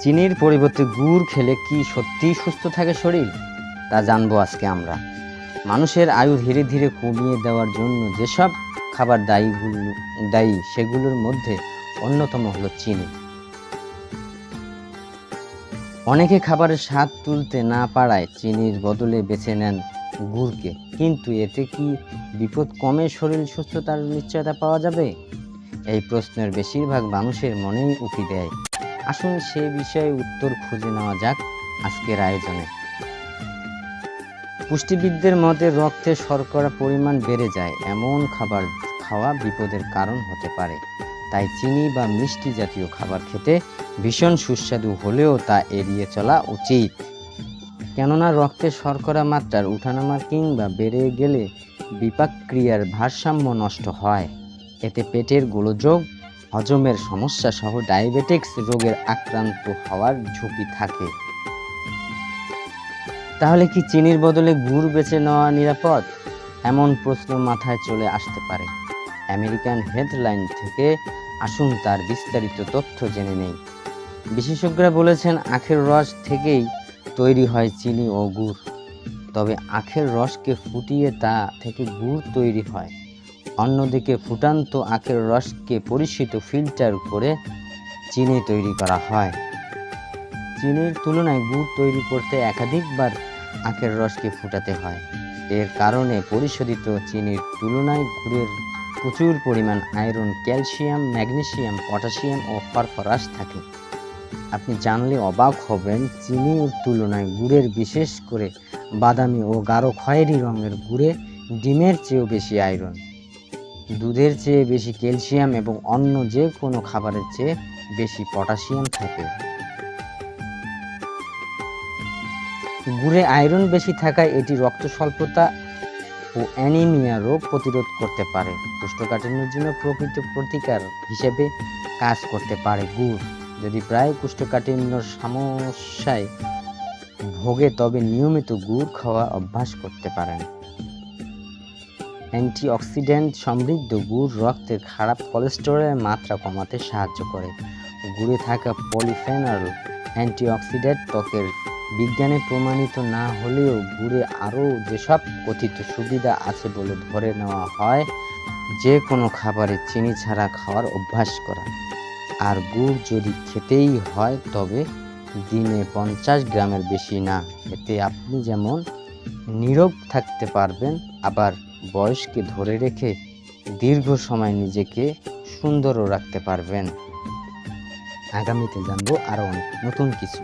চিনির পরিবর্তে গুড় খেলে কি সত্যিই সুস্থ থাকে শরীর, তা জানবো আজকে আমরা। মানুষের আয়ু ধীরে ধীরে কমিয়ে দেওয়ার জন্য যেসব খাবার দায়ী সেগুলোর মধ্যে অন্যতম হলো চিনি। অনেকে খাবারের স্বাদ তুলতে না পারায় চিনির বদলে বেছে নেন গুড়কে, কিন্তু এতে কি বিপদ কমে শরীর সুস্থতার নিশ্চয়তা পাওয়া যাবে? এই প্রশ্নের বেশিরভাগ মানুষের মনেই উকি দেয়। আসুন সে বিষয়ে উত্তর খুঁজে নেওয়া যাক আজকের আয়োজনে। পুষ্টিবিদদের মতে রক্তে শর্করা পরিমাণ বেড়ে যায় এমন খাবার খাওয়া বিপদের কারণ হতে পারে। তাই চিনি বা মিষ্টি জাতীয় খাবার খেতে ভীষণ সুস্বাদু হলেও তা এড়িয়ে চলা উচিত। কেননা রক্তে শর্করা মাত্রার উঠানামা কিংবা বেড়ে গেলে বিপাক ক্রিয়ার ভারসাম্য নষ্ট হয়। এতে পেটের গোলযোগ, হজমের সমস্যা সহ ডায়াবেটিক্স রোগের আক্রান্ত হওয়ার ঝুঁকি থাকে। তাহলে কি চিনির বদলে গুড় বেছে নেওয়া নিরাপদ? এমন প্রশ্ন মাথায় চলে আসতে পারে। আমেরিকান হেডলাইন থেকে আসুন তার বিস্তারিত তথ্য জেনে নেই। বিশেষজ্ঞরা বলেছেন আখের রস থেকেই তৈরি হয় চিনি ও গুড়। তবে আখের রসকে ফুটিয়ে তা থেকে গুড় তৈরি হয়। অন্যদিকে ফুটান্ত আখের রসকে পরিশীলিত ফিল্টার করে চিনি তৈরি করা হয়। চিনির তুলনায় গুড় তৈরি করতে একাধিকবার আখের রসকে ফুটাতে হয়। এর কারণে পরিশোধিত চিনির তুলনায় গুড়ের প্রচুর পরিমাণ আয়রন, ক্যালসিয়াম, ম্যাগনেসিয়াম, পটাশিয়াম ও ফসফরাস থাকে। আপনি জানলে অবাক হবেন, চিনির তুলনায় গুড়ের, বিশেষ করে বাদামি ও গাঢ় খয়েরি রঙের গুড়ে ডিমের চেয়েও বেশি আয়রন, দুধের চেয়ে বেশি ক্যালসিয়াম এবং অন্য যে কোনো খাবারের চেয়ে বেশি পটাশিয়াম থাকে। গুড়ে আয়রন বেশি থাকায় এটি রক্ত স্বল্পতা ও অ্যানিমিয়া রোগ প্রতিরোধ করতে পারে। কোষ্ঠকাঠিন্যের জন্য প্রকৃত প্রতিকার হিসেবে কাজ করতে পারে গুড়। যদি প্রায় কোষ্ঠকাঠিন্যর সমস্যায় ভোগে তবে নিয়মিত গুড় খাওয়া অভ্যাস করতে পারেন। অ্যান্টিঅক্সিডেন্ট সমৃদ্ধ গুড় রক্তের খারাপ কোলেস্টেরলের মাত্রা কমাতে সাহায্য করে। গুড়ে থাকা পলিফেনল অ্যান্টিঅক্সিডেন্ট ত্বকের বিজ্ঞানে প্রমাণিত না হলেও গুড়ে আরও যেসব কথিত সুবিধা আছে বলে ধরে নেওয়া হয়, যে কোনো খাবারে চিনি ছাড়া খাওয়ার অভ্যাস করা। আর গুড় যদি খেতেই হয় তবে দিনে 50 গ্রামের বেশি না। এতে আপনি যেমন নীরব থাকতে পারবেন, আবার বয়সকে ধরে রেখে দীর্ঘ সময় নিজেকে সুন্দরও রাখতে পারবেন। আগামীতে জানবো আরও অনেক নতুন কিছু।